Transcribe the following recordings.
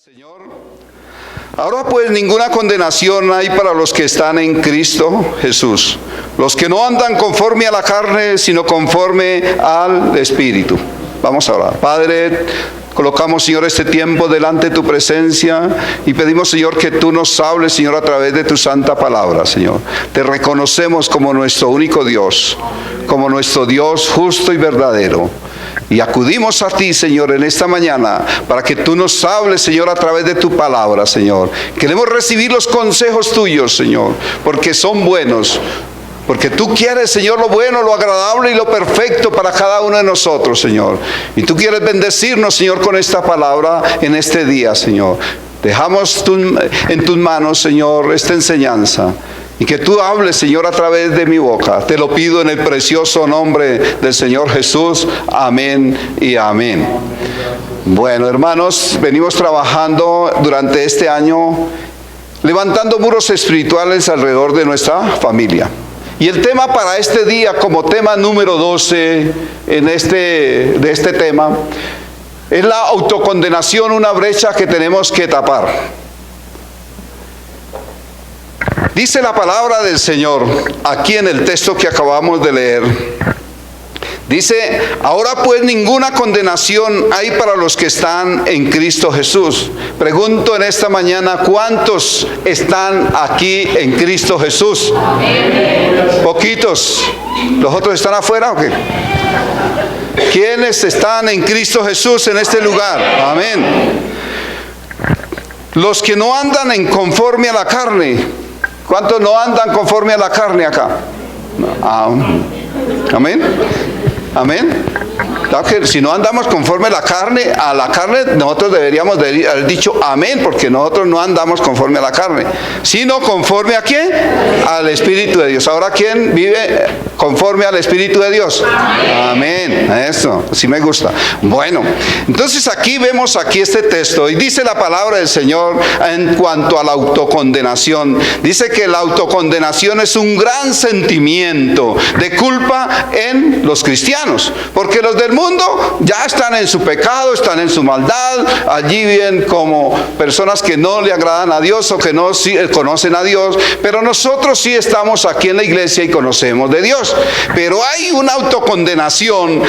Señor, ahora pues ninguna condenación hay para los que están en Cristo Jesús, los que no andan conforme a la carne, sino conforme al Espíritu. Vamos a orar. Padre, colocamos, Señor, este tiempo delante de tu presencia y pedimos, Señor, que tú nos hables, Señor, a través de tu santa palabra, Señor. Te reconocemos como nuestro único Dios, como nuestro Dios justo y verdadero. Y acudimos a ti, Señor, en esta mañana para que tú nos hables, Señor, a través de tu palabra, Señor. Queremos recibir los consejos tuyos, Señor, porque son buenos. Porque tú quieres, Señor, lo bueno, lo agradable y lo perfecto para cada uno de nosotros, Señor. Y tú quieres bendecirnos, Señor, con esta palabra en este día, Señor. Dejamos en tus manos, Señor, esta enseñanza. Y que tú hables, Señor, a través de mi boca. Te lo pido en el precioso nombre del Señor Jesús. Amén y amén. Bueno, hermanos, venimos trabajando durante este año, levantando muros espirituales alrededor de nuestra familia. Y el tema para este día, como tema número 12 de este tema, es la autocondenación, una brecha que tenemos que tapar. Dice la palabra del Señor, aquí en el texto que acabamos de leer. Dice, ahora pues ninguna condenación hay para los que están en Cristo Jesús. Pregunto en esta mañana, ¿cuántos están aquí en Cristo Jesús? Amén. Poquitos. ¿Los otros están afuera o qué? ¿Quiénes están en Cristo Jesús en este lugar? Amén. Los que no andan en conforme a la carne. ¿Cuántos no andan conforme a la carne acá? Amén. Amén. Si no andamos conforme a la carne, nosotros deberíamos haber dicho amén, porque nosotros no andamos conforme a la carne, sino conforme a ¿quién? Al Espíritu de Dios. Ahora, ¿quién vive conforme al Espíritu de Dios? Amén. Eso, sí me gusta. Bueno, entonces aquí vemos este texto y dice la palabra del Señor en cuanto a la autocondenación. Dice que la autocondenación es un gran sentimiento de culpa en los cristianos, porque los del mundo ya están en su pecado, están en su maldad, allí viven como personas que no le agradan a Dios o que no conocen a Dios, pero nosotros sí estamos aquí en la iglesia y conocemos de Dios. Pero hay una autocondenación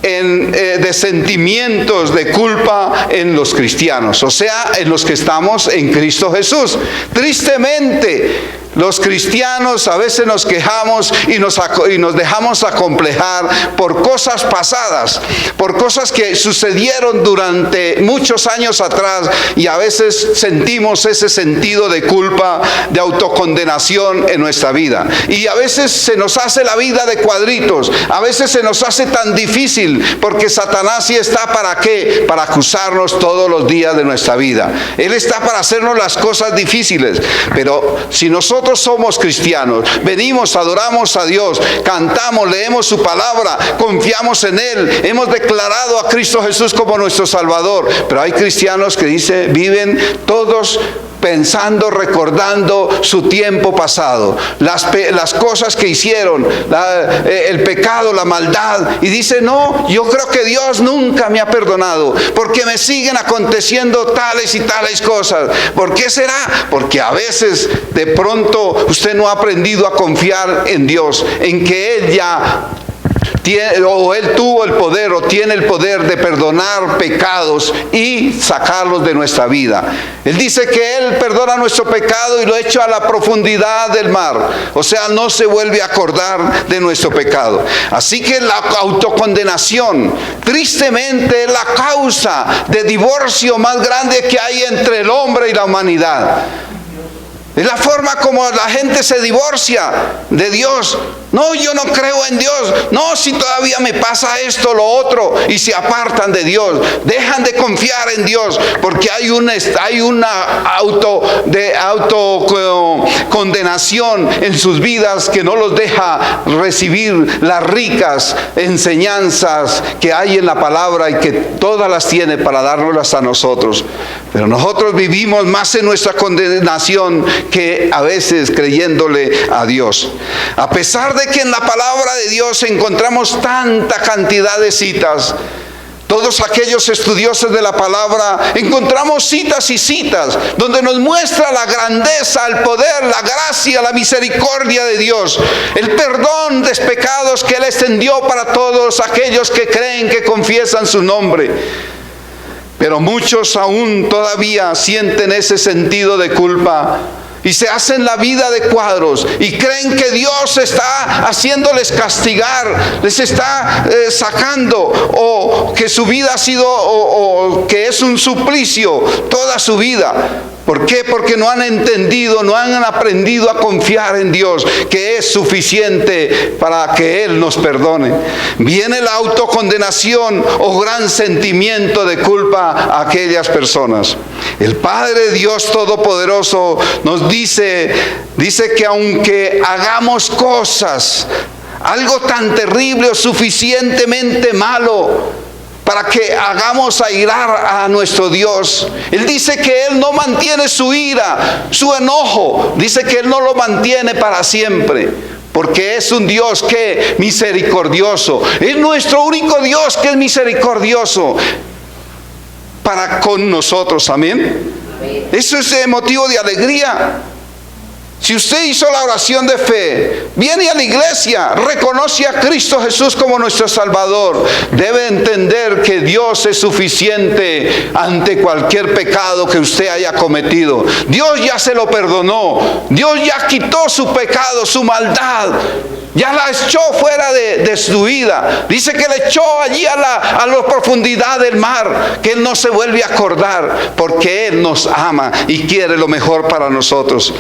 de sentimientos de culpa en los cristianos, o sea, en los que estamos en Cristo Jesús. Tristemente, los cristianos a veces nos quejamos y nos dejamos acomplejar por cosas pasadas, por cosas que sucedieron durante muchos años atrás, y a veces sentimos ese sentido de culpa, de autocondenación en nuestra vida. Y a veces se nos hace la vida de cuadritos, a veces se nos hace tan difícil, porque Satanás sí está ¿para qué? Para acusarnos todos los días de nuestra vida. Él está para hacernos las cosas difíciles. Pero si nosotros somos cristianos, venimos, adoramos a Dios, cantamos, leemos su palabra, confiamos en Él, hemos declarado a Cristo Jesús como nuestro Salvador, pero hay cristianos que viven todos pensando, recordando su tiempo pasado, las cosas que hicieron, el pecado, la maldad, y dice, no, yo creo que Dios nunca me ha perdonado, porque me siguen aconteciendo tales y tales cosas. ¿Por qué será? Porque a veces de pronto usted no ha aprendido a confiar en Dios, en que Él ya Él tuvo el poder o tiene el poder de perdonar pecados y sacarlos de nuestra vida. Él dice que Él perdona nuestro pecado y lo echa a la profundidad del mar. O sea, no se vuelve a acordar de nuestro pecado. Así que la autocondenación, tristemente, es la causa de divorcio más grande que hay entre el hombre y la humanidad. Es la forma como la gente se divorcia de Dios. No, yo no creo en Dios. No, si todavía me pasa esto, lo otro. Y se apartan de Dios. Dejan de confiar en Dios. Porque hay una autocondenación en sus vidas que no los deja recibir las ricas enseñanzas que hay en la palabra y que todas las tiene para dárnoslas a nosotros. Pero nosotros vivimos más en nuestra condenación que a veces creyéndole a Dios. A pesar de que en la palabra de Dios encontramos tanta cantidad de citas Todos aquellos estudiosos de la palabra encontramos citas y citas donde nos muestra la grandeza, el poder, la gracia, la misericordia de Dios, el perdón de pecados que Él extendió para todos aquellos que creen, que confiesan su nombre. Pero muchos aún todavía sienten ese sentido de culpa y se hacen la vida de cuadros y creen que Dios está haciéndoles castigar, les está sacando, o que su vida ha sido, o que es un suplicio toda su vida. ¿Por qué? Porque no han entendido, no han aprendido a confiar en Dios, que es suficiente para que Él nos perdone. Viene la autocondenación o gran sentimiento de culpa a aquellas personas. El Padre Dios Todopoderoso nos dice que aunque hagamos cosas, algo tan terrible o suficientemente malo, para que hagamos airar a nuestro Dios, Él dice que Él no mantiene su ira, su enojo, dice que Él no lo mantiene para siempre, porque es un Dios que misericordioso, es nuestro único Dios que es misericordioso para con nosotros, amén. Eso es motivo de alegría. Si usted hizo la oración de fe, viene a la iglesia, reconoce a Cristo Jesús como nuestro Salvador, debe entender que Dios es suficiente ante cualquier pecado que usted haya cometido. Dios ya se lo perdonó, Dios ya quitó su pecado, su maldad, ya la echó fuera de su vida. Dice que le echó allí a la profundidad del mar, que Él no se vuelve a acordar, porque Él nos ama y quiere lo mejor para nosotros.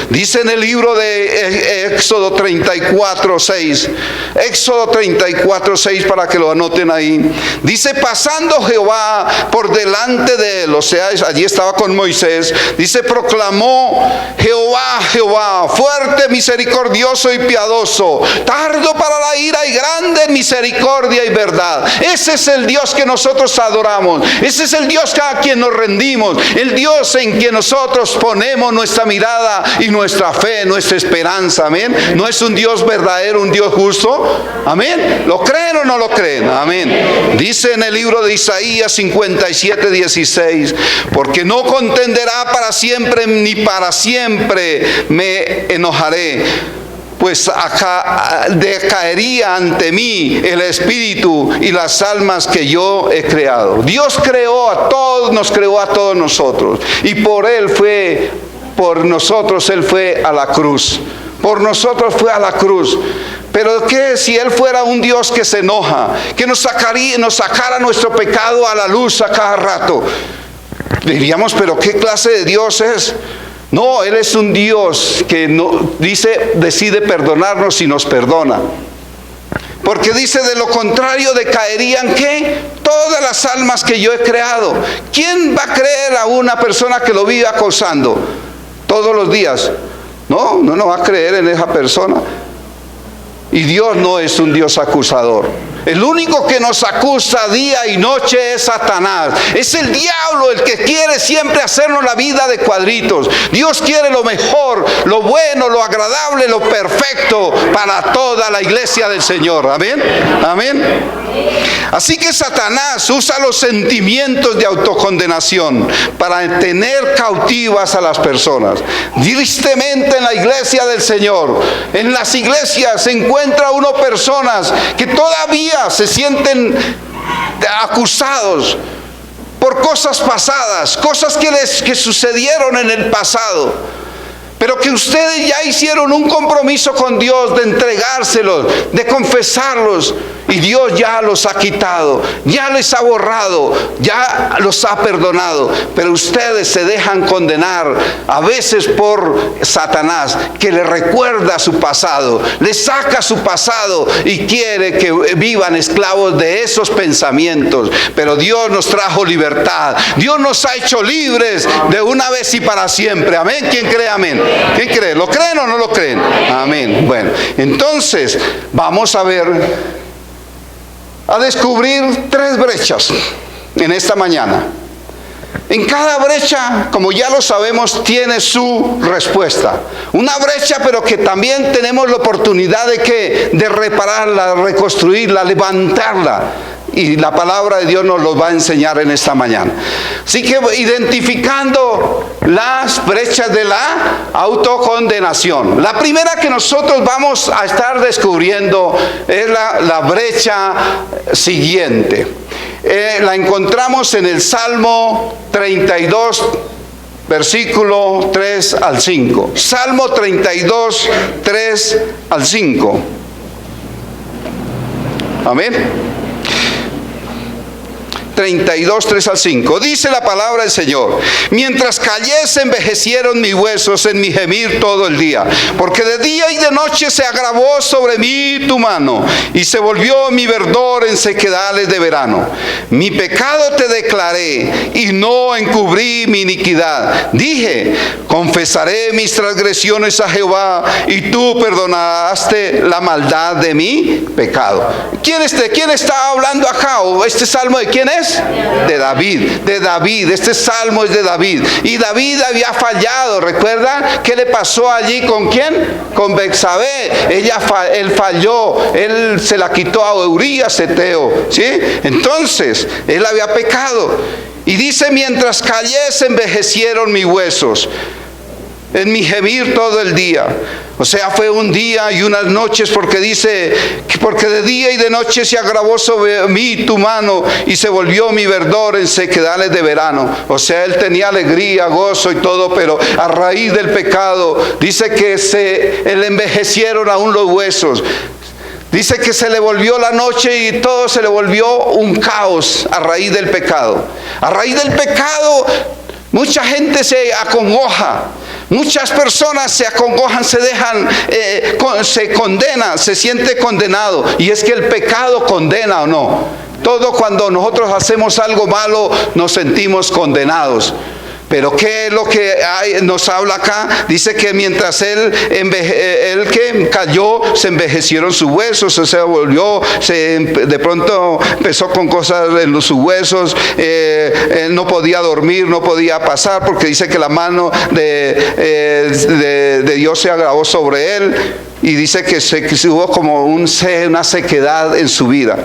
Dice en el libro de Éxodo 34:6, Éxodo 34:6, para que lo anoten ahí. Dice: pasando Jehová por delante de él, o sea, allí estaba con Moisés, dice: proclamó Jehová, fuerte, misericordioso y piadoso, tardo para la ira y grande en misericordia y verdad. Ese es el Dios que nosotros adoramos, ese es el Dios a quien nos rendimos, el Dios en quien nosotros ponemos nuestra mirada y nuestra fe, nuestra esperanza, amén. No es un Dios verdadero, un Dios justo, amén. ¿Lo creen o no lo creen? Amén. Dice en el libro de Isaías 57:16: porque no contenderá para siempre, ni para siempre me enojaré, pues acá decaería ante mí el espíritu y las almas que yo he creado. Dios creó a todos, nos creó a todos nosotros, y por nosotros Él fue a la cruz. Por nosotros fue a la cruz. Pero ¿qué si Él fuera un Dios que se enoja, que nos sacara nuestro pecado a la luz a cada rato? Diríamos: pero ¿qué clase de Dios es? No, Él es un Dios que decide perdonarnos y nos perdona. Porque dice: de lo contrario decaerían, ¿qué? Todas las almas que yo he creado. ¿Quién va a creer a una persona que lo vive acosando todos los días? No va a creer en esa persona. Y Dios no es un Dios acusador. El único que nos acusa día y noche es Satanás. Es el diablo el que quiere siempre hacernos la vida de cuadritos. Dios quiere lo mejor, lo bueno, lo agradable, lo perfecto para toda la iglesia del Señor. Amén. Amén. Así que Satanás usa los sentimientos de autocondenación para tener cautivas a las personas. Tristemente en la iglesia del Señor, en las iglesias se encuentra uno personas que todavía se sienten acusados por cosas pasadas, cosas que sucedieron en el pasado, pero que ustedes ya hicieron un compromiso con Dios de entregárselos, de confesarlos, y Dios ya los ha quitado, ya les ha borrado, ya los ha perdonado. Pero ustedes se dejan condenar a veces por Satanás, que les recuerda su pasado, les saca su pasado y quiere que vivan esclavos de esos pensamientos. Pero Dios nos trajo libertad, Dios nos ha hecho libres de una vez y para siempre. Amén. ¿Quién cree amén? ¿Quién cree? ¿Lo creen o no lo creen? Amén. Bueno, entonces vamos a descubrir 3 brechas en esta mañana. En cada brecha, como ya lo sabemos, tiene su respuesta. Una brecha, pero que también tenemos la oportunidad de repararla, reconstruirla, levantarla. Y la palabra de Dios nos los va a enseñar en esta mañana. Así que identificando las brechas de la autocondenación. La primera que nosotros vamos a estar descubriendo es la brecha siguiente. La encontramos en el Salmo 32, versículo 3 al 5. Salmo 32, 3 al 5. Amén. 32, 3 al 5. Dice la palabra del Señor: mientras callé se envejecieron mis huesos en mi gemir todo el día, porque de día y de noche se agravó sobre mí tu mano, y se volvió mi verdor en sequedales de verano. Mi pecado te declaré, y no encubrí mi iniquidad. Dije: confesaré mis transgresiones a Jehová, y tú perdonaste la maldad de mi pecado. ¿Quién está hablando acá? ¿O este salmo de quién es? De David. Este salmo es de David. Y David había fallado. ¿Recuerda qué le pasó allí con quién? Con Betsabé. Él falló. Él se la quitó a Urías Eteo, ¿sí? Entonces, él había pecado. Y dice: mientras callé se envejecieron mis huesos en mi gemir todo el día. O sea, fue un día y unas noches, porque dice: porque de día y de noche se agravó sobre mí tu mano, y se volvió mi verdor en sequedales de verano. O sea, él tenía alegría, gozo y todo, pero a raíz del pecado, dice que se le envejecieron aún los huesos. Dice que se le volvió la noche y todo se le volvió un caos a raíz del pecado. A raíz del pecado, mucha gente se acongoja. Muchas personas se acongojan, se dejan, se condenan, se siente condenado. Y es que el pecado condena, ¿o no? Todo cuando nosotros hacemos algo malo nos sentimos condenados. Pero ¿qué es lo que nos habla acá? Dice que mientras él que cayó, se envejecieron sus huesos, se volvió, de pronto empezó con cosas en sus huesos, él no podía dormir, no podía pasar, porque dice que la mano de Dios se agravó sobre él, y dice que hubo como una sequedad en su vida.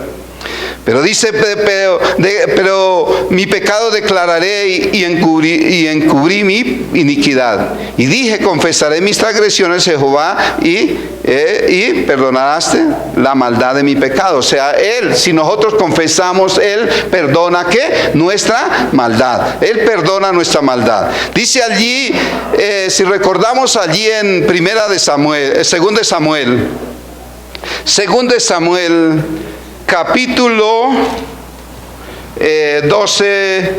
Pero dice: pero mi pecado declararé y encubrí mi iniquidad. Y dije: confesaré mis transgresiones a Jehová, y perdonaste la maldad de mi pecado. O sea, si nosotros confesamos, Él perdona ¿qué? Nuestra maldad. Él perdona nuestra maldad. Dice allí, si recordamos allí en 2 de Samuel, capítulo 12,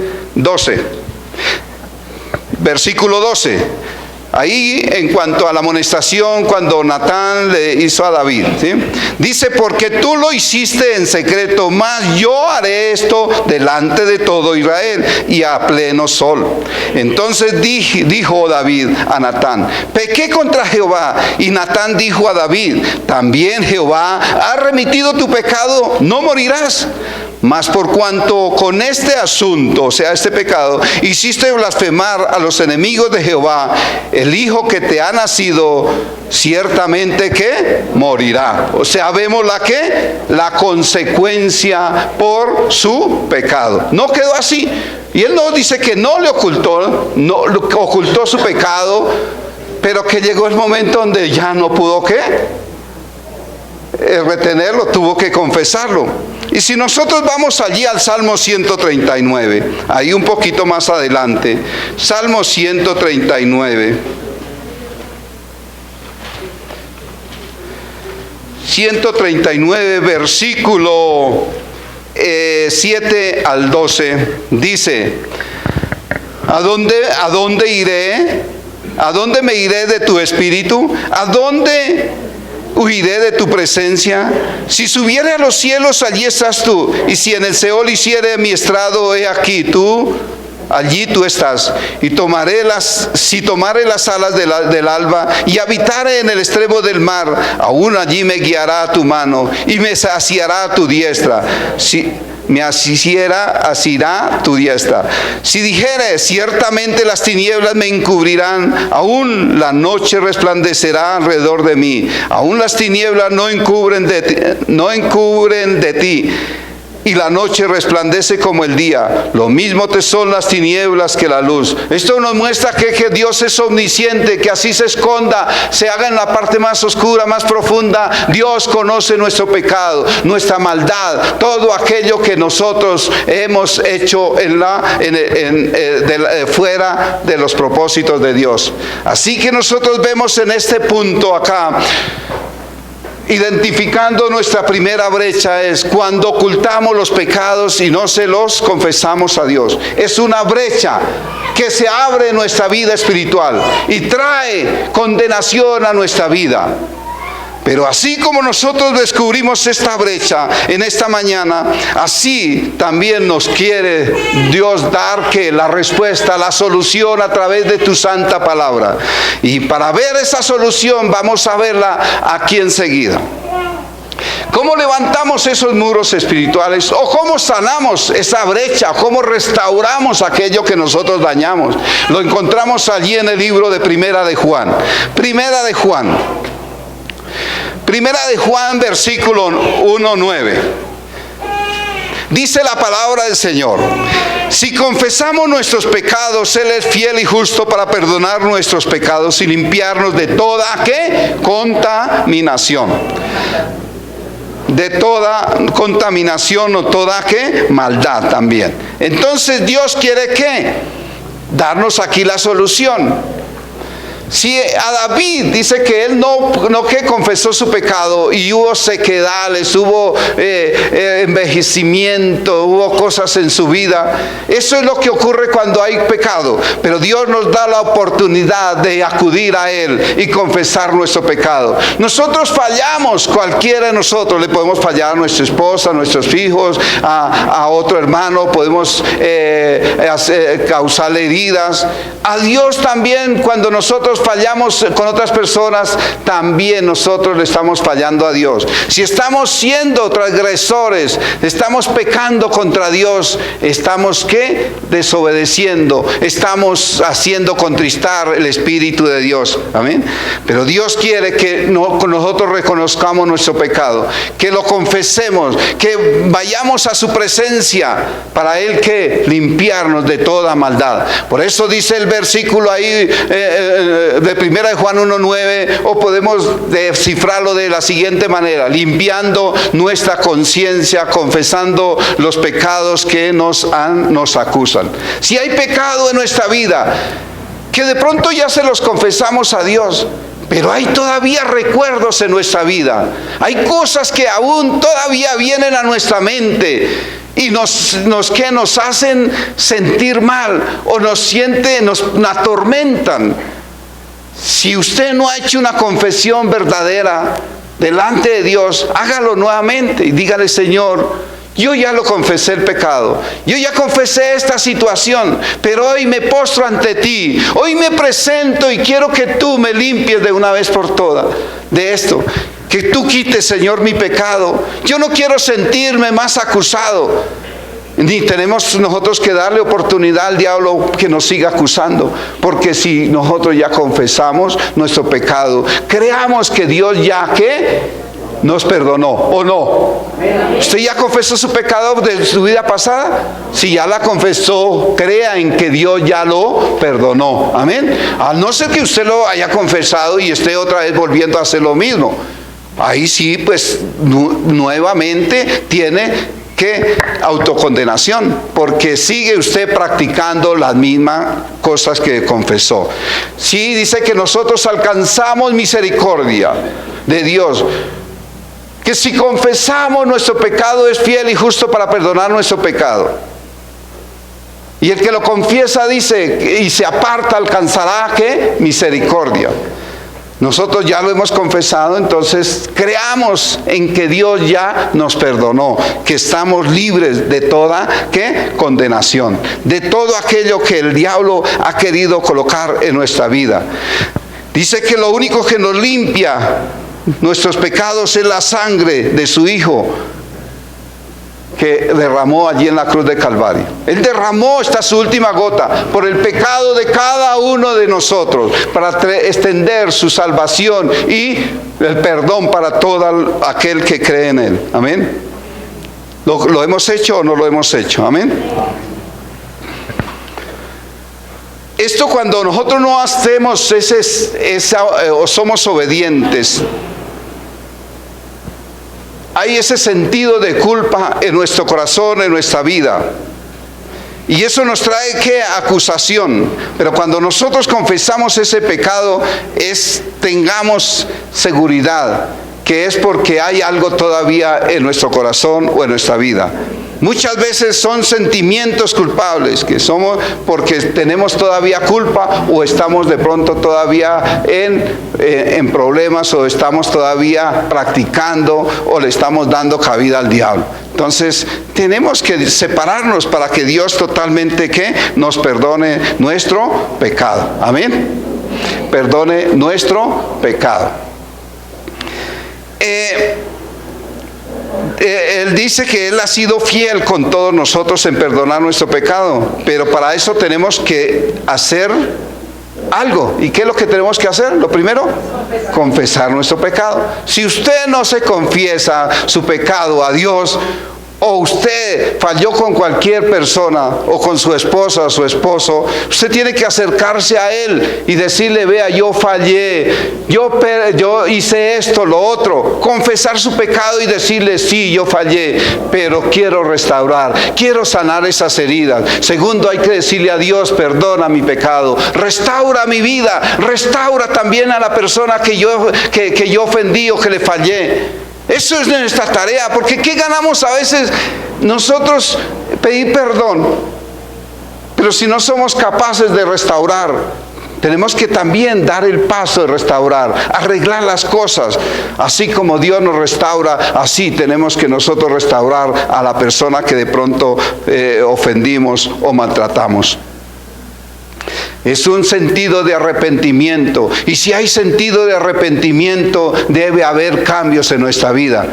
versículo 12. Ahí, en cuanto a la amonestación, cuando Natán le hizo a David, ¿sí? Dice: porque tú lo hiciste en secreto, mas yo haré esto delante de todo Israel y a pleno sol. Entonces dijo David a Natán: pequé contra Jehová. Y Natán dijo a David: también Jehová ha remitido tu pecado, no morirás. Mas por cuanto con este asunto, o sea, este pecado, hiciste blasfemar a los enemigos de Jehová, el hijo que te ha nacido, ciertamente que morirá. O sea, vemos la consecuencia por su pecado. No quedó así. Y él no dice que no le ocultó, no ocultó su pecado, pero que llegó el momento donde ya no pudo retenerlo, tuvo que confesarlo. Y si nosotros vamos allí al Salmo 139, ahí un poquito más adelante, Salmo 139, 139, versículo 7 al 12, dice: ¿A dónde iré? ¿A dónde me iré de tu espíritu? ¿A dónde huiré de tu presencia? Si subiere a los cielos, allí estás tú. Y si en el Seol hiciere mi estrado, he aquí allí tú estás. Y si tomare las alas del alba, y habitare en el extremo del mar, aún allí me guiará tu mano, y me saciará tu diestra. Si me asirá tu diestra. Si dijere: ciertamente las tinieblas me encubrirán, aún la noche resplandecerá alrededor de mí, aún las tinieblas no encubren de ti. y la noche resplandece como el día. Lo mismo te son las tinieblas que la luz. Esto nos muestra que Dios es omnisciente, que así se esconda, se haga en la parte más oscura, más profunda. Dios conoce nuestro pecado, nuestra maldad, todo aquello que nosotros hemos hecho fuera de los propósitos de Dios. Así que nosotros vemos en este punto acá, identificando nuestra primera brecha, es cuando ocultamos los pecados y no se los confesamos a Dios. Es una brecha que se abre en nuestra vida espiritual y trae condenación a nuestra vida. Pero así como nosotros descubrimos esta brecha en esta mañana, así también nos quiere Dios dar que la respuesta, la solución a través de tu santa palabra. Y para ver esa solución vamos a verla aquí enseguida. ¿Cómo levantamos esos muros espirituales? ¿O cómo sanamos esa brecha? ¿Cómo restauramos aquello que nosotros dañamos? Lo encontramos allí en el libro de Primera de Juan. Primera de Juan, versículo 1:9. Dice la palabra del Señor: si confesamos nuestros pecados, Él es fiel y justo para perdonar nuestros pecados y limpiarnos de toda, ¿qué? Contaminación. De toda contaminación o toda, ¿qué? Maldad también. Entonces Dios quiere, ¿qué? Darnos aquí la solución. Si a David dice que él no que confesó su pecado y hubo sequedales, hubo envejecimiento, hubo cosas en su vida, eso es lo que ocurre cuando hay pecado. Pero Dios nos da la oportunidad de acudir a Él y confesar nuestro pecado. Nosotros fallamos, cualquiera de nosotros le podemos fallar a nuestra esposa, a nuestros hijos, a otro hermano, podemos causarle heridas. A Dios también, cuando nosotros fallamos con otras personas, también nosotros le estamos fallando a Dios. Si estamos siendo transgresores, estamos pecando contra Dios, estamos, ¿qué? Desobedeciendo, estamos haciendo contristar el Espíritu de Dios. Amén. Pero Dios quiere que nosotros reconozcamos nuestro pecado, que lo confesemos, que vayamos a su presencia para Él, que limpiarnos de toda maldad. Por eso dice el versículo ahí de Primera de Juan 1:9, o podemos descifrarlo de la siguiente manera: limpiando nuestra conciencia, confesando los pecados que nos acusan. Si hay pecado en nuestra vida, que de pronto ya se los confesamos a Dios, pero hay todavía recuerdos en nuestra vida, hay cosas que aún todavía vienen a nuestra mente y nos hacen sentir mal o nos atormentan. Si usted no ha hecho una confesión verdadera delante de Dios, hágalo nuevamente y dígale: Señor, yo ya lo confesé el pecado, yo ya confesé esta situación, pero hoy me postro ante ti, hoy me presento y quiero que tú me limpies de una vez por todas de esto. Que tú quites, Señor, mi pecado. Yo no quiero sentirme más acusado. Ni tenemos nosotros que darle oportunidad al diablo que nos siga acusando, porque si nosotros ya confesamos nuestro pecado, creamos que Dios ya, ¿qué? Nos perdonó, ¿o no? ¿Usted ya confesó su pecado de su vida pasada? Si ya la confesó, crea en que Dios ya lo perdonó. Amén. A no ser que usted lo haya confesado y esté otra vez volviendo a hacer lo mismo. Ahí sí, pues nuevamente tiene que autocondenación, porque sigue usted practicando las mismas cosas que confesó. Sí, dice que nosotros alcanzamos misericordia de Dios, que si confesamos nuestro pecado es fiel y justo para perdonar nuestro pecado. Y el que lo confiesa, dice, y se aparta, alcanzará, ¿qué? Misericordia. Nosotros ya lo hemos confesado, entonces creamos en que Dios ya nos perdonó, que estamos libres de toda, ¿qué? Condenación, de todo aquello que el diablo ha querido colocar en nuestra vida. Dice que lo único que nos limpia nuestros pecados es la sangre de su Hijo, que derramó allí en la cruz de Calvario. Él derramó esta su última gota por el pecado de cada uno de nosotros, para extender su salvación y el perdón para todo aquel que cree en Él. Amén. ¿Lo hemos hecho o no lo hemos hecho? Amén. Esto cuando nosotros no hacemos o somos obedientes, hay ese sentido de culpa en nuestro corazón, en nuestra vida. Y eso nos trae ¿qué? Acusación. Pero cuando nosotros confesamos ese pecado, tengamos seguridad que es porque hay algo todavía en nuestro corazón o en nuestra vida. Muchas veces son sentimientos culpables, que somos porque tenemos todavía culpa o estamos de pronto todavía en problemas o estamos todavía practicando o le estamos dando cabida al diablo. Entonces tenemos que separarnos para que Dios totalmente ¿qué? Nos perdone nuestro pecado. Amén. Perdone nuestro pecado. Él dice que Él ha sido fiel con todos nosotros en perdonar nuestro pecado, pero para eso tenemos que hacer algo. ¿Y qué es lo que tenemos que hacer? Lo primero, confesar nuestro pecado. Si usted no se confiesa su pecado a Dios, o usted falló con cualquier persona, o con su esposa o su esposo, usted tiene que acercarse a Él y decirle: vea, yo fallé, yo hice esto, lo otro. Confesar su pecado y decirle: sí, yo fallé, pero quiero restaurar, quiero sanar esas heridas. Segundo, hay que decirle a Dios: perdona mi pecado, restaura mi vida, restaura también a la persona que yo ofendí o que le fallé. Eso es nuestra tarea, porque ¿qué ganamos a veces nosotros pedir perdón? Pero si no somos capaces de restaurar, tenemos que también dar el paso de restaurar, arreglar las cosas. Así como Dios nos restaura, así tenemos que nosotros restaurar a la persona que de pronto ofendimos o maltratamos. Es un sentido de arrepentimiento. Y si hay sentido de arrepentimiento, debe haber cambios en nuestra vida.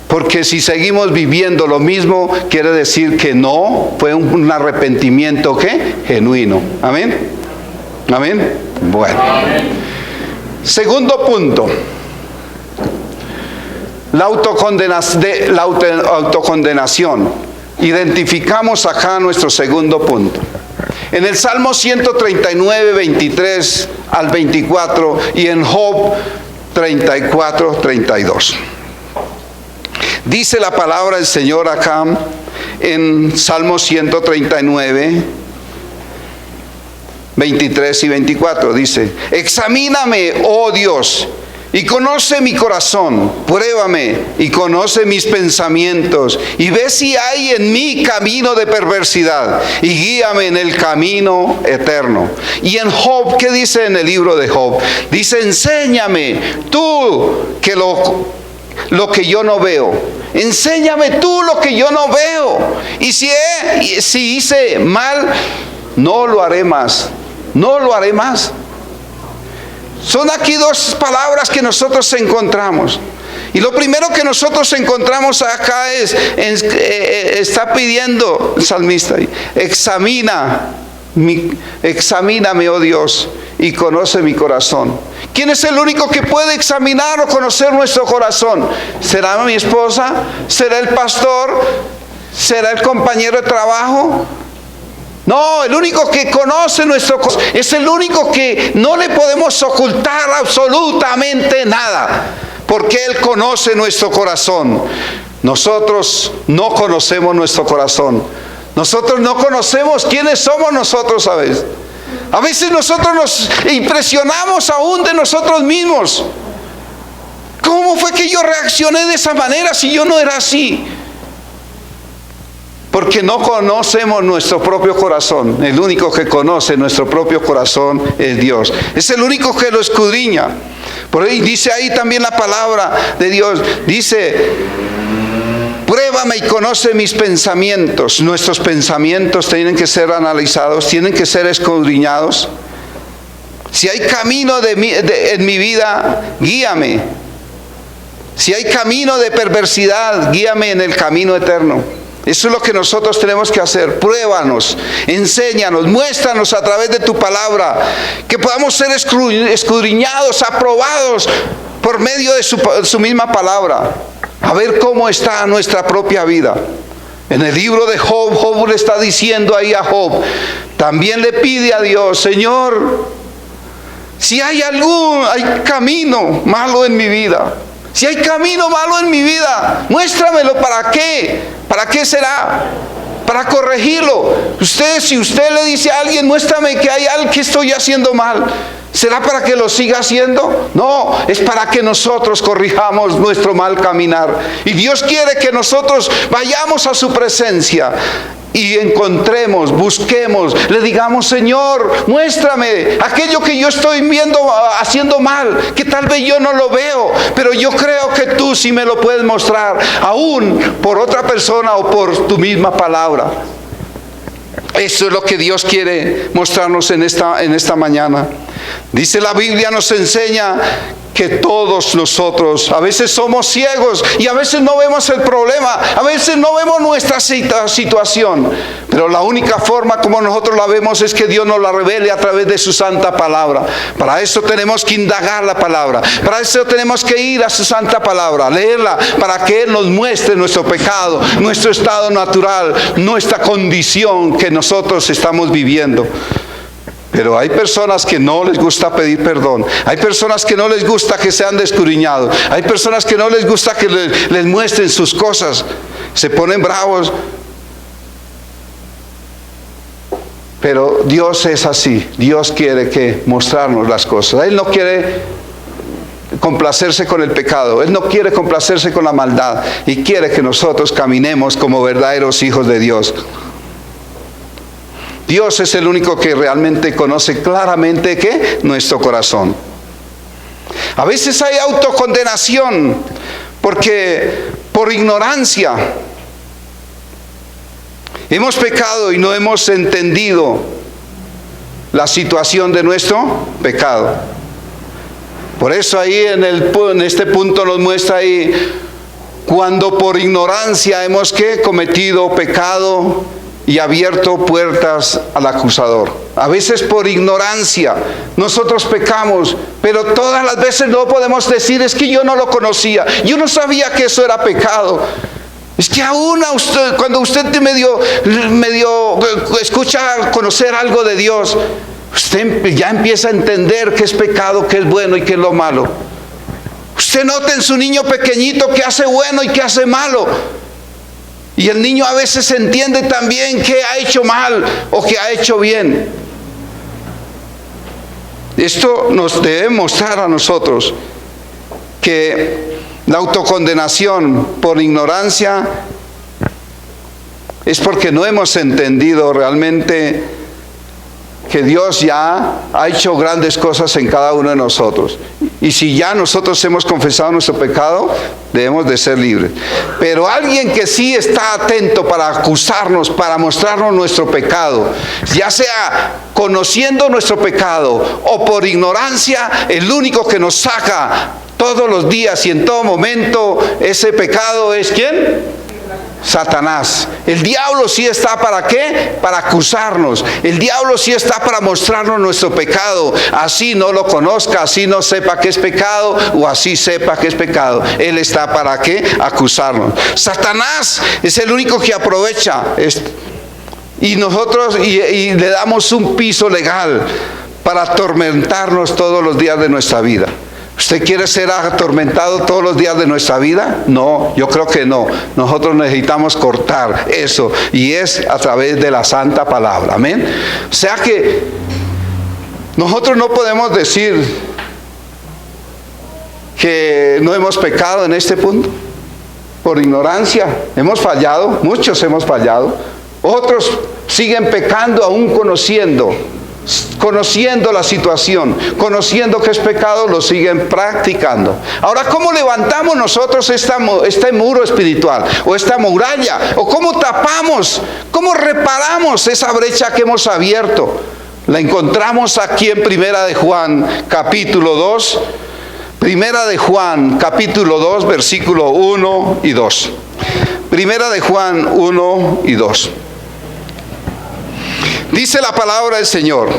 Porque si seguimos viviendo lo mismo, quiere decir que no fue un arrepentimiento ¿qué? Genuino. ¿Amén? ¿Amén? Bueno. Segundo punto. La autocondenación. Identificamos acá nuestro segundo punto. En el Salmo 139, 23 al 24 y en Job 34, 32. Dice la palabra del Señor acá en Salmo 139, 23 y 24. Dice: examíname, oh Dios, y conoce mi corazón, pruébame y conoce mis pensamientos, y ve si hay en mí camino de perversidad, y guíame en el camino eterno. Y en Job, ¿qué dice en el libro de Job? Dice: enséñame tú que lo que yo no veo. Enséñame tú lo que yo no veo. Y si hice mal, no lo haré más. No lo haré más. Son aquí dos palabras que nosotros encontramos. Y lo primero que nosotros encontramos acá está pidiendo el salmista: examíname, oh Dios, y conoce mi corazón. ¿Quién es el único que puede examinar o conocer nuestro corazón? ¿Será mi esposa? ¿Será el pastor? ¿Será el compañero de trabajo? No, el único que conoce nuestro corazón es el único que no le podemos ocultar absolutamente nada, porque Él conoce nuestro corazón. Nosotros no conocemos nuestro corazón. Nosotros no conocemos quiénes somos nosotros a veces. A veces nosotros nos impresionamos aún de nosotros mismos. ¿Cómo fue que yo reaccioné de esa manera si yo no era así? Porque no conocemos nuestro propio corazón. El único que conoce nuestro propio corazón es Dios. Es el único que lo escudriña. Por ahí dice ahí también la palabra de Dios. Dice: pruébame y conoce mis pensamientos. Nuestros pensamientos tienen que ser analizados, tienen que ser escudriñados. Si hay camino en mi vida, guíame. Si hay camino de perversidad, guíame en el camino eterno. Eso es lo que nosotros tenemos que hacer. Pruébanos, enséñanos, muéstranos a través de tu palabra, que podamos ser escudriñados, aprobados por medio de su misma palabra, a ver cómo está nuestra propia vida. En el libro de Job, Job le está diciendo ahí a Job, también le pide a Dios, Señor, si hay camino malo en mi vida, si hay camino malo en mi vida, muéstramelo. ¿Para qué? ¿Para qué será? Para corregirlo. Si usted le dice a alguien, muéstrame que hay algo que estoy haciendo mal, ¿será para que lo siga haciendo? No, es para que nosotros corrijamos nuestro mal caminar. Y Dios quiere que nosotros vayamos a su presencia y encontremos, busquemos, le digamos, Señor, muéstrame aquello que yo estoy viendo, haciendo mal, que tal vez yo no lo veo, pero yo creo que tú sí me lo puedes mostrar, aún por otra persona o por tu misma palabra. Eso es lo que Dios quiere mostrarnos en esta mañana. Dice la Biblia, nos enseña que todos nosotros a veces somos ciegos y a veces no vemos el problema, a veces no vemos nuestra situación, pero la única forma como nosotros la vemos es que Dios nos la revele a través de su santa palabra. Para eso tenemos que indagar la palabra, para eso tenemos que ir a su santa palabra, leerla, para que Él nos muestre nuestro pecado, nuestro estado natural, nuestra condición que nosotros estamos viviendo. Pero hay personas que no les gusta pedir perdón. Hay personas que no les gusta que sean descuriñados. Hay personas que no les gusta que les muestren sus cosas. Se ponen bravos. Pero Dios es así. Dios quiere que mostrarnos las cosas. Él no quiere complacerse con el pecado. Él no quiere complacerse con la maldad. Y quiere que nosotros caminemos como verdaderos hijos de Dios. Dios es el único que realmente conoce claramente ¿qué? Nuestro corazón. A veces hay autocondenación porque por ignorancia hemos pecado y no hemos entendido la situación de nuestro pecado. Por eso ahí en este punto nos muestra ahí, cuando por ignorancia hemos ¿qué? Cometido pecado y abierto puertas al acusador. A veces por ignorancia nosotros pecamos, pero todas las veces no podemos decir, es que yo no lo conocía, yo no sabía que eso era pecado. Es que aún cuando usted medio escucha conocer algo de Dios, usted ya empieza a entender qué es pecado, qué es bueno y qué es lo malo. Usted nota en su niño pequeñito qué hace bueno y qué hace malo. Y el niño a veces entiende también qué ha hecho mal o qué ha hecho bien. Esto nos debe mostrar a nosotros que la autocondenación por ignorancia es porque no hemos entendido realmente que Dios ya ha hecho grandes cosas en cada uno de nosotros. Y si ya nosotros hemos confesado nuestro pecado, debemos de ser libres. Pero alguien que sí está atento para acusarnos, para mostrarnos nuestro pecado, ya sea conociendo nuestro pecado o por ignorancia, el único que nos saca todos los días y en todo momento ese pecado es ¿quién? Satanás. El diablo sí está ¿para qué? Para acusarnos. El diablo sí está para mostrarnos nuestro pecado. Así no lo conozca, así no sepa que es pecado o así sepa que es pecado. Él está ¿para qué? Acusarnos. Satanás es el único que aprovecha esto. Y nosotros y le damos un piso legal para atormentarnos todos los días de nuestra vida. ¿Usted quiere ser atormentado todos los días de nuestra vida? No, yo creo que no. Nosotros necesitamos cortar eso y es a través de la santa palabra. Amén. O sea que nosotros no podemos decir que no hemos pecado en este punto. Por ignorancia hemos fallado, muchos hemos fallado. Otros siguen pecando aún conociendo la situación, conociendo que es pecado, lo siguen practicando. Ahora, ¿cómo levantamos nosotros este muro espiritual o esta muralla? ¿O cómo tapamos, cómo reparamos esa brecha que hemos abierto? La encontramos aquí en Primera de Juan, capítulo 2. Primera de Juan, capítulo 2, versículo 1 y 2. Primera de Juan 1 y 2. Dice la palabra del Señor: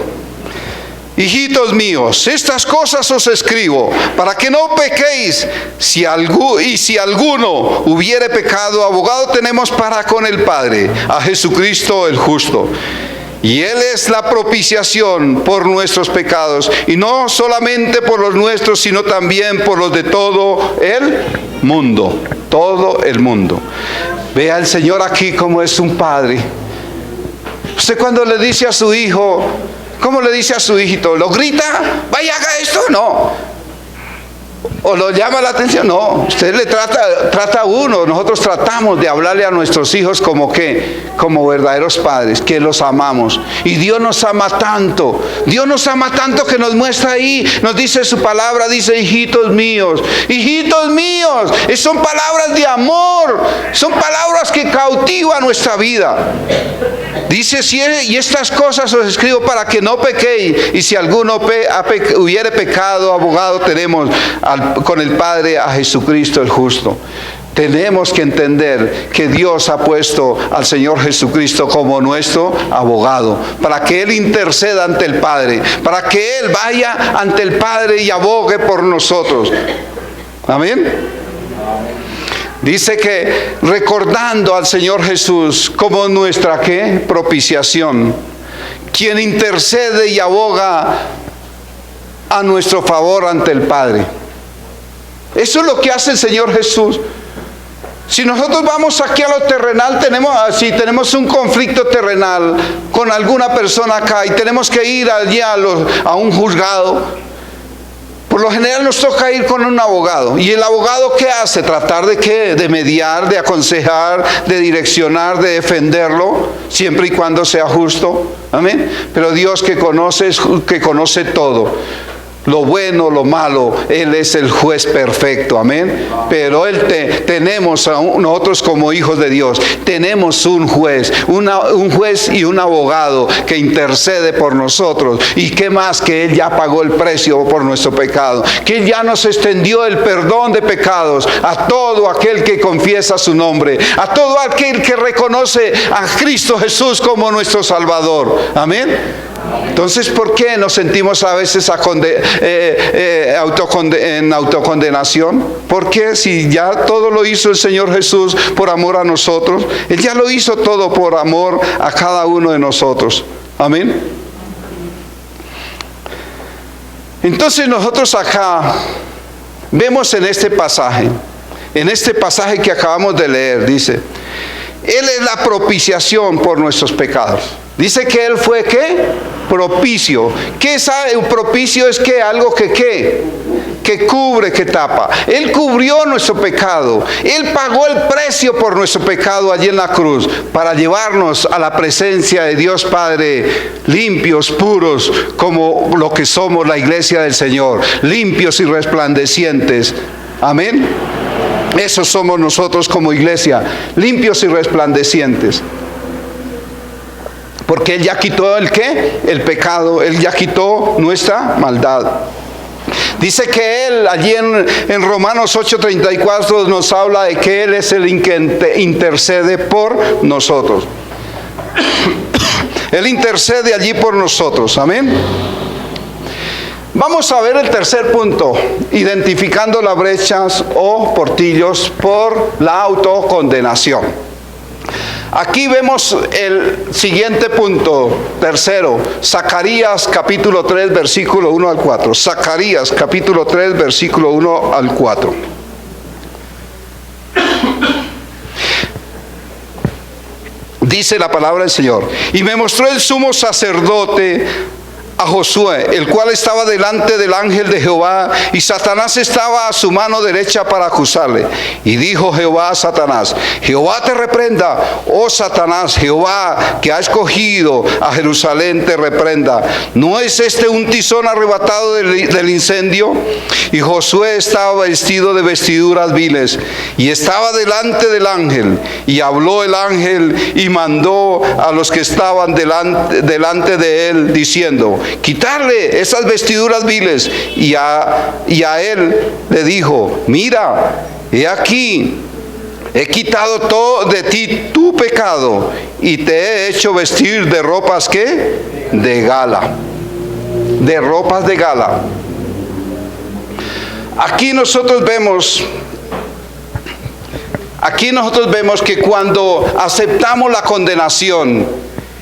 hijitos míos, estas cosas os escribo para que no pequéis. Si alguno hubiere pecado, abogado tenemos para con el Padre, a Jesucristo el justo. Y Él es la propiciación por nuestros pecados, y no solamente por los nuestros, sino también por los de todo el mundo. Todo el mundo. Vea el Señor aquí como es un padre. Usted cuando le dice a su hijo, ¿cómo le dice a su hijito? ¿Lo grita? ¿Vaya, haga esto? No. ¿O lo llama la atención? No. Usted le trata a uno. Nosotros tratamos de hablarle a nuestros hijos como verdaderos padres, que los amamos. Y Dios nos ama tanto. Dios nos ama tanto que nos muestra ahí. Nos dice su palabra, dice, hijitos míos. Hijitos míos. Son palabras de amor. Son palabras que cautivan nuestra vida. Dice, y estas cosas os escribo para que no pequéis. Y si alguno hubiere pecado, abogado tenemos con el Padre, a Jesucristo el justo. Tenemos que entender que Dios ha puesto al Señor Jesucristo como nuestro abogado, para que Él interceda ante el Padre, para que Él vaya ante el Padre y abogue por nosotros. Amén. Dice que recordando al Señor Jesús como nuestra ¿qué? Propiciación, quien intercede y aboga a nuestro favor ante el Padre. Eso es lo que hace el Señor Jesús. Si nosotros vamos aquí a lo terrenal, si tenemos un conflicto terrenal con alguna persona acá y tenemos que ir allí a un juzgado, por lo general nos toca ir con un abogado. ¿Y el abogado qué hace? Tratar de ¿qué? De mediar, de aconsejar, de direccionar, de defenderlo, siempre y cuando sea justo. Amén. Pero Dios que conoce todo, lo bueno, lo malo, Él es el juez perfecto, amén. Pero tenemos nosotros como hijos de Dios, tenemos un juez y un abogado que intercede por nosotros. Y qué más, que Él ya pagó el precio por nuestro pecado, que Él ya nos extendió el perdón de pecados a todo aquel que confiesa su nombre, a todo aquel que reconoce a Cristo Jesús como nuestro Salvador, amén. Entonces, ¿por qué nos sentimos a veces en autocondenación? ¿Por qué? Si ya todo lo hizo el Señor Jesús por amor a nosotros. Él ya lo hizo todo por amor a cada uno de nosotros. Amén. Entonces nosotros acá vemos en este pasaje que acabamos de leer, dice, Él es la propiciación por nuestros pecados. Dice que Él fue ¿qué? Propicio. ¿Qué es propicio? Es que algo que cubre, que tapa. Él cubrió nuestro pecado. Él pagó el precio por nuestro pecado allí en la cruz, para llevarnos a la presencia de Dios Padre, limpios, puros, como lo que somos la iglesia del Señor, limpios y resplandecientes. Amén. Eso somos nosotros como iglesia, limpios y resplandecientes. Porque Él ya quitó el ¿qué? El pecado. Él ya quitó nuestra maldad. Dice que Él, allí en Romanos 8:34, nos habla de que Él es el que intercede por nosotros. Él intercede allí por nosotros. Amén. Vamos a ver el tercer punto, identificando las brechas o portillos por la autocondenación. Aquí vemos el siguiente punto, tercero, Zacarías capítulo 3, versículo 1 al 4. Zacarías capítulo 3, versículo 1 al 4. Dice la palabra del Señor: y me mostró el sumo sacerdote a Josué, el cual estaba delante del ángel de Jehová, y Satanás estaba a su mano derecha para acusarle. Y dijo Jehová a Satanás: Jehová te reprenda, oh Satanás, Jehová que ha escogido a Jerusalén te reprenda. ¿No es este un tizón arrebatado del incendio? Y Josué estaba vestido de vestiduras viles, y estaba delante del ángel, y habló el ángel, y mandó a los que estaban delante de él, diciendo: quitarle esas vestiduras viles. Y a él le dijo: mira, he aquí, he quitado todo de ti tu pecado, y te he hecho vestir de ropas ¿qué? De gala. de ropas de gala. Aquí nosotros vemos que cuando aceptamos la condenación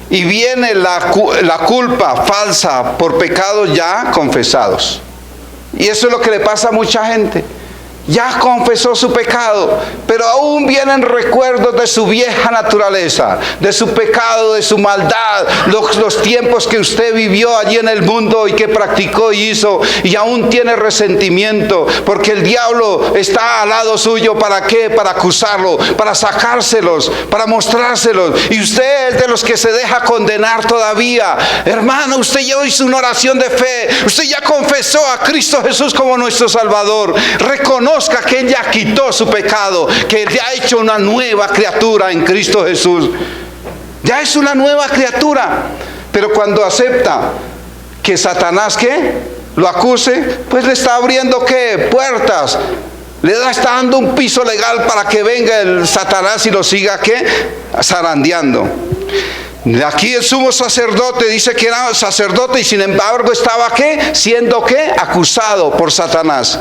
y viene la culpa falsa por pecados ya confesados. Y eso es lo que le pasa a mucha gente. Ya confesó su pecado, pero aún vienen recuerdos de su vieja naturaleza, de su pecado, de su maldad, los tiempos que usted vivió allí en el mundo y que practicó y hizo, y aún tiene resentimiento, porque el diablo está al lado suyo. ¿Para qué? Para acusarlo, para sacárselos, para mostrárselos. Y usted es de los que se deja condenar todavía. Hermano, usted ya hizo una oración de fe, usted ya confesó a Cristo Jesús como nuestro Salvador. Reconozca que Él ya quitó su pecado, que Él ya ha hecho una nueva criatura en Cristo Jesús. Ya es una nueva criatura. Pero cuando acepta que Satanás, ¿qué?, lo acuse, pues le está abriendo, ¿qué?, puertas. Está dando un piso legal para que venga el Satanás y lo siga, ¿qué?, zarandeando. Aquí el sumo sacerdote dice que era sacerdote y sin embargo estaba, ¿qué?, siendo, ¿qué?, acusado por Satanás.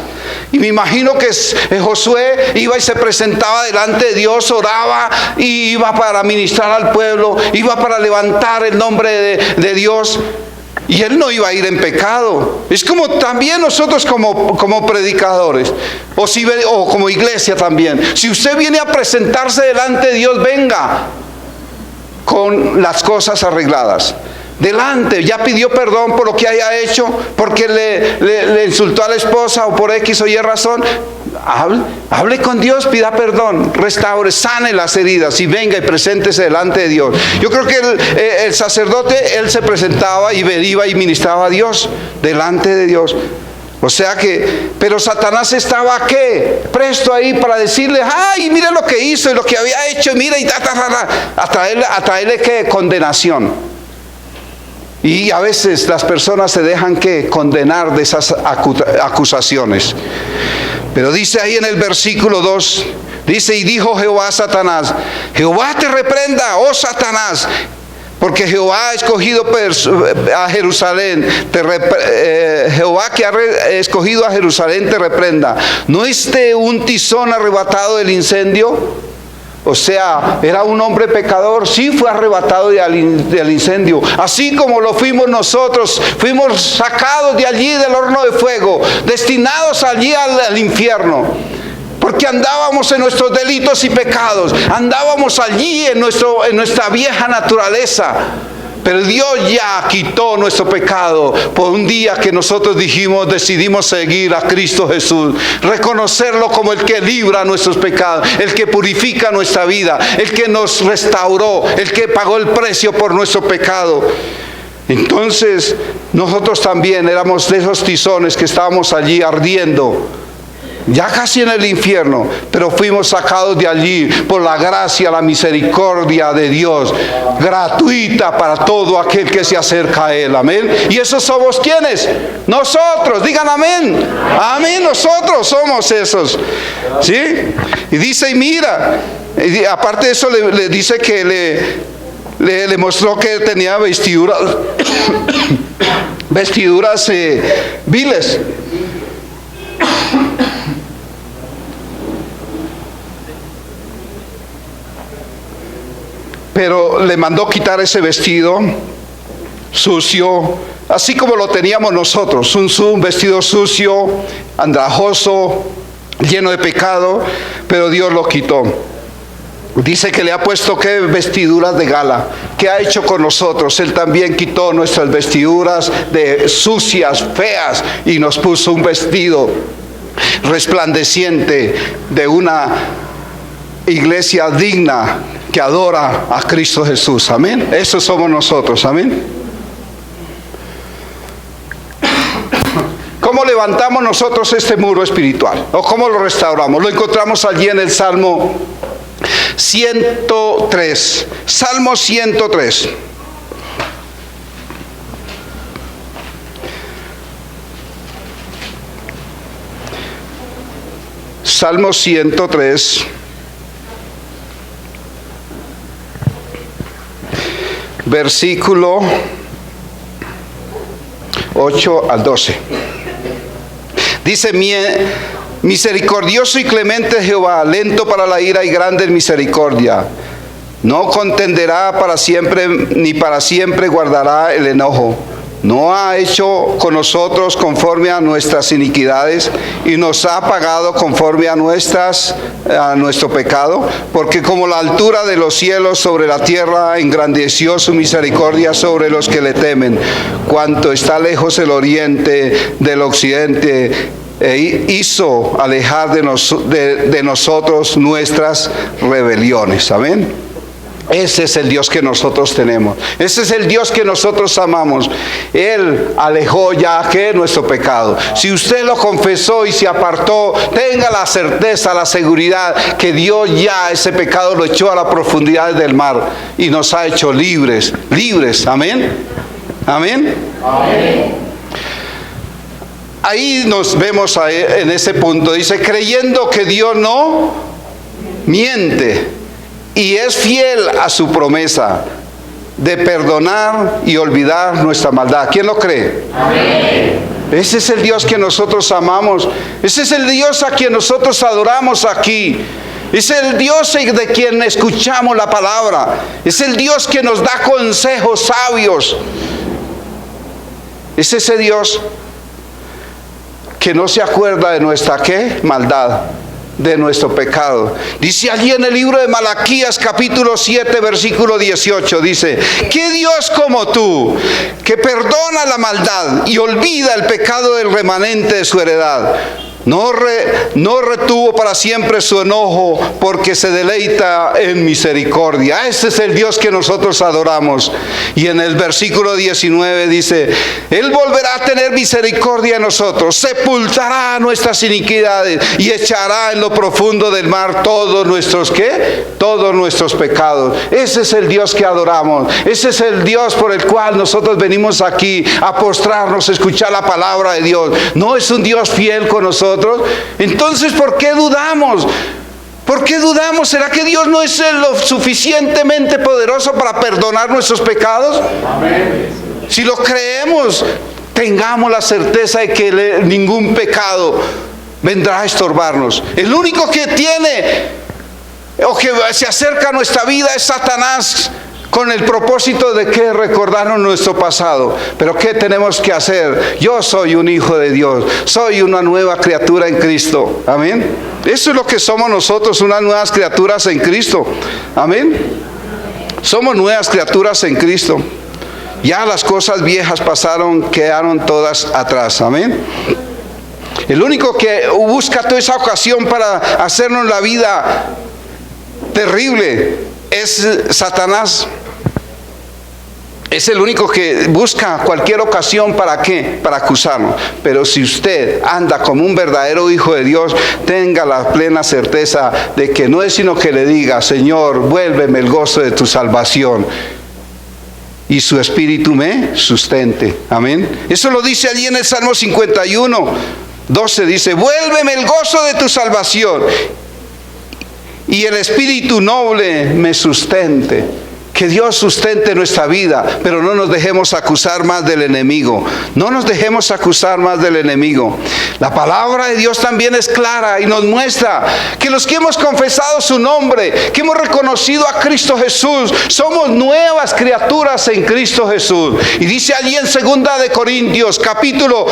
Y me imagino que Josué iba y se presentaba delante de Dios, oraba y iba para ministrar al pueblo, iba para levantar el nombre de Dios. Y él no iba a ir en pecado. Es como también nosotros como predicadores o como iglesia también. Si usted viene a presentarse delante de Dios, venga con las cosas arregladas. Delante, ya pidió perdón por lo que haya hecho, porque le insultó a la esposa o por X o Y razón. Hable con Dios, pida perdón, restaure, sane las heridas y venga y preséntese delante de Dios. Yo creo que el sacerdote, él se presentaba y iba y ministraba a Dios delante de Dios. O sea que, pero Satanás estaba, ¿qué?, presto ahí para decirle, ay, mire lo que hizo y lo que había hecho, y mira, y a traerle ¿qué?, condenación. Y a veces las personas se dejan, ¿qué?, condenar de esas acusaciones. Pero dice ahí en el versículo 2, dice, y dijo Jehová a Satanás, Jehová te reprenda, oh Satanás, porque Jehová ha escogido a Jerusalén, Jehová que ha escogido a Jerusalén te reprenda. ¿No es un tizón arrebatado del incendio? O sea, era un hombre pecador, sí fue arrebatado del incendio, así como lo fuimos nosotros. Fuimos sacados de allí del horno de fuego, destinados allí al infierno, porque andábamos en nuestros delitos y pecados, andábamos allí en nuestra vieja naturaleza. Pero Dios ya quitó nuestro pecado por un día que nosotros decidimos seguir a Cristo Jesús, reconocerlo como el que libra nuestros pecados, el que purifica nuestra vida, el que nos restauró, el que pagó el precio por nuestro pecado. Entonces nosotros también éramos de esos tizones que estábamos allí ardiendo, ya casi en el infierno, pero fuimos sacados de allí por la gracia, la misericordia de Dios, gratuita para todo aquel que se acerca a Él. Amén. Y esos somos, ¿quiénes? Nosotros. Digan amén. Amén. Nosotros somos esos. ¿Sí? Y dice, y mira, y aparte de eso le dice que le mostró que tenía vestiduras viles. Pero le mandó quitar ese vestido sucio, así como lo teníamos nosotros, un vestido sucio, andrajoso, lleno de pecado, pero Dios lo quitó. Dice que le ha puesto, ¿qué?, vestiduras de gala. ¿Qué ha hecho con nosotros? Él también quitó nuestras vestiduras de sucias, feas, y nos puso un vestido resplandeciente de una iglesia digna que adora a Cristo Jesús. Amén. Eso somos nosotros. Amén. ¿Cómo levantamos nosotros este muro espiritual? ¿O cómo lo restauramos? Lo encontramos allí en el Salmo 103. Salmo 103. Salmo 103. Versículo 8 al 12. Dice: misericordioso y clemente Jehová, lento para la ira y grande en misericordia. No contenderá para siempre, ni para siempre guardará el enojo. No ha hecho con nosotros conforme a nuestras iniquidades, y nos ha pagado conforme a nuestro pecado, porque como la altura de los cielos sobre la tierra, engrandeció su misericordia sobre los que le temen. Cuanto está lejos el oriente del occidente, hizo alejar de nosotros nuestras rebeliones. Amén. Ese es el Dios que nosotros tenemos. Ese es el Dios que nosotros amamos. Él alejó ya nuestro pecado. Si usted lo confesó y se apartó, tenga la certeza, la seguridad que Dios ya ese pecado lo echó a la profundidad del mar y nos ha hecho libres. Amén. Amén. Amén. Ahí nos vemos en ese punto. Dice: creyendo que Dios no miente y es fiel a su promesa de perdonar y olvidar nuestra maldad. ¿Quién lo cree? Amén. Ese es el Dios que nosotros amamos. Ese es el Dios a quien nosotros adoramos aquí. Es el Dios de quien escuchamos la palabra. Es el Dios que nos da consejos sabios. Es ese Dios que no se acuerda de nuestra maldad, de nuestro pecado. Dice allí en el libro de Malaquías capítulo 7 versículo 18, dice: ¿qué Dios como tú, que perdona la maldad y olvida el pecado del remanente de su heredad? No retuvo para siempre su enojo, porque se deleita en misericordia. Ese es el Dios que nosotros adoramos. Y en el versículo 19 dice: Él volverá a tener misericordia de nosotros, sepultará nuestras iniquidades y echará en lo profundo del mar todos nuestros todos nuestros pecados. Ese es el Dios que adoramos. Ese es el Dios por el cual nosotros venimos aquí a postrarnos, a escuchar la palabra de Dios. No es un Dios fiel con nosotros. Entonces, ¿por qué dudamos? ¿Por qué dudamos? ¿Será que Dios no es lo suficientemente poderoso para perdonar nuestros pecados? Amén. Si lo creemos, tengamos la certeza de que ningún pecado vendrá a estorbarnos. El único que tiene o que se acerca a nuestra vida es Satanás, con el propósito de que recordarnos nuestro pasado. Pero ¿qué tenemos que hacer? Yo soy un hijo de Dios, soy una nueva criatura en Cristo. Amén. Eso es lo que somos nosotros, unas nuevas criaturas en Cristo. Amén. Somos nuevas criaturas en Cristo. Ya las cosas viejas pasaron, quedaron todas atrás. Amén. El único que busca toda esa ocasión para hacernos la vida terrible es Satanás. Es el único que busca cualquier ocasión. ¿Para qué? Para acusarnos. Pero si usted anda como un verdadero hijo de Dios, tenga la plena certeza de que no es sino que le diga: Señor, vuélveme el gozo de tu salvación, y su espíritu me sustente. Amén. Eso lo dice allí en el Salmo 51, 12. Dice: vuélveme el gozo de tu salvación, y el espíritu noble me sustente. Que Dios sustente nuestra vida, pero no nos dejemos acusar más del enemigo. No nos dejemos acusar más del enemigo. La palabra de Dios también es clara y nos muestra que los que hemos confesado su nombre, que hemos reconocido a Cristo Jesús, somos nuevas criaturas en Cristo Jesús. Y dice allí en 2 de Corintios capítulo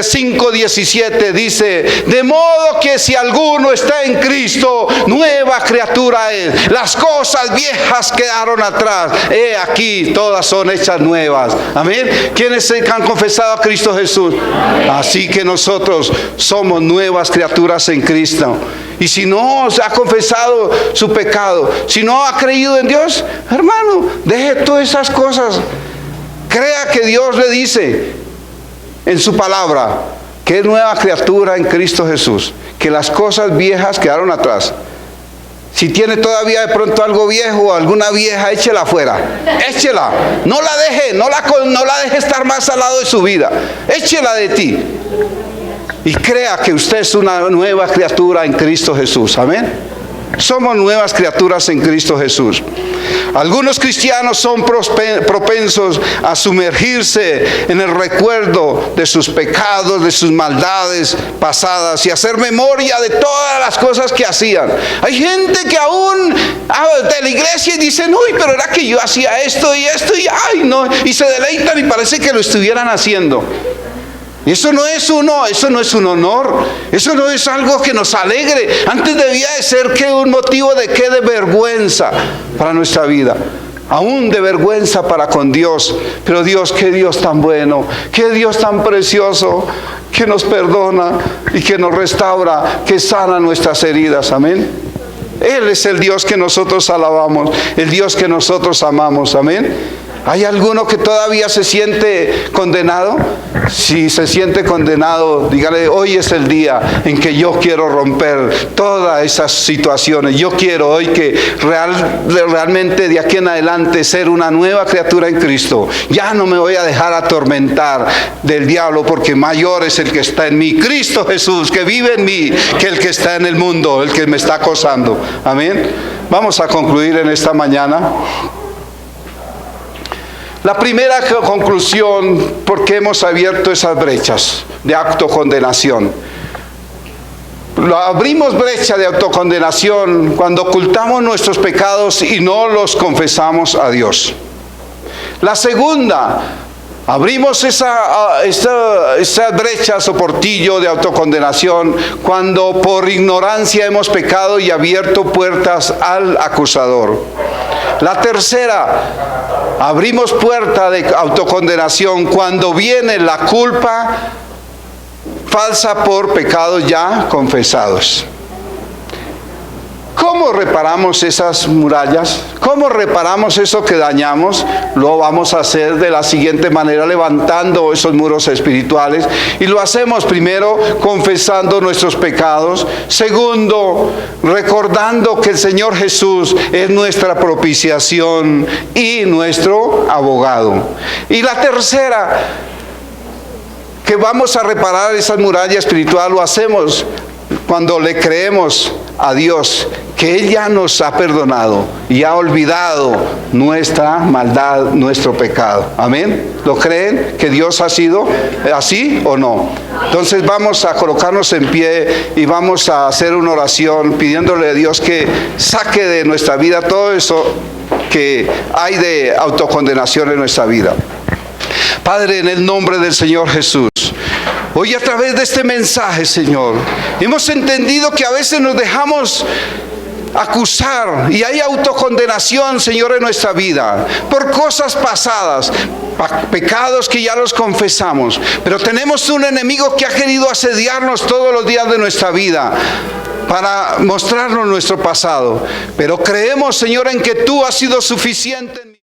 5, 17, dice: de modo que si alguno está en Cristo, nueva criatura es. Las cosas viejas quedaron atrás, aquí todas son hechas nuevas. Amén. ¿Quiénes han confesado a Cristo Jesús? Amén. Así que nosotros somos nuevas criaturas en Cristo. Y si no ha confesado su pecado, si no ha creído en Dios, hermano, deje todas esas cosas. Crea que Dios le dice en su palabra que es nueva criatura en Cristo Jesús, que las cosas viejas quedaron atrás. Si tiene todavía de pronto algo viejo o alguna vieja, échela afuera. Échela. No la deje estar más al lado de su vida. Échela de ti. Y crea que usted es una nueva criatura en Cristo Jesús. Amén. Somos nuevas criaturas en Cristo Jesús. Algunos cristianos son propensos a sumergirse en el recuerdo de sus pecados, de sus maldades pasadas y hacer memoria de todas las cosas que hacían. Hay gente que aún de la iglesia y dicen, uy, pero era que yo hacía esto y ay, no, y se deleitan y parece que lo estuvieran haciendo. Y eso no es un honor, eso no es algo que nos alegre. Antes debía de ser que un motivo de vergüenza para nuestra vida, aún de vergüenza para con Dios. Pero Dios, qué Dios tan bueno, qué Dios tan precioso, que nos perdona y que nos restaura, que sana nuestras heridas, amén. Él es el Dios que nosotros alabamos, el Dios que nosotros amamos, amén. ¿Hay alguno que todavía se siente condenado? Si se siente condenado, dígale, hoy es el día en que yo quiero romper todas esas situaciones. Yo quiero hoy que realmente de aquí en adelante ser una nueva criatura en Cristo. Ya no me voy a dejar atormentar del diablo, porque mayor es el que está en mí, Cristo Jesús, que vive en mí, que el que está en el mundo, el que me está acosando. Amén. Vamos a concluir en esta mañana. La primera conclusión, ¿por qué hemos abierto esas brechas de autocondenación? Abrimos brecha de autocondenación cuando ocultamos nuestros pecados y no los confesamos a Dios. La segunda, abrimos esa brecha, soportillo de autocondenación cuando por ignorancia hemos pecado y abierto puertas al acusador. La tercera, abrimos puerta de autocondenación cuando viene la culpa falsa por pecados ya confesados. ¿Cómo reparamos esas murallas? ¿Cómo reparamos eso que dañamos? Lo vamos a hacer de la siguiente manera, levantando esos muros espirituales. Y lo hacemos primero confesando nuestros pecados. Segundo, recordando que el Señor Jesús es nuestra propiciación y nuestro abogado. Y la tercera, que vamos a reparar esa muralla espiritual, lo hacemos cuando le creemos a Dios que Él ya nos ha perdonado y ha olvidado nuestra maldad, nuestro pecado. Amén. ¿Lo creen que Dios ha sido así o no? Entonces vamos a colocarnos en pie y vamos a hacer una oración pidiéndole a Dios que saque de nuestra vida todo eso que hay de autocondenación en nuestra vida. Padre, en el nombre del Señor Jesús, hoy a través de este mensaje, Señor, hemos entendido que a veces nos dejamos acusar y hay autocondenación, Señor, en nuestra vida por cosas pasadas, pecados que ya los confesamos, pero tenemos un enemigo que ha querido asediarnos todos los días de nuestra vida para mostrarnos nuestro pasado, pero creemos, Señor, en que tú has sido suficiente en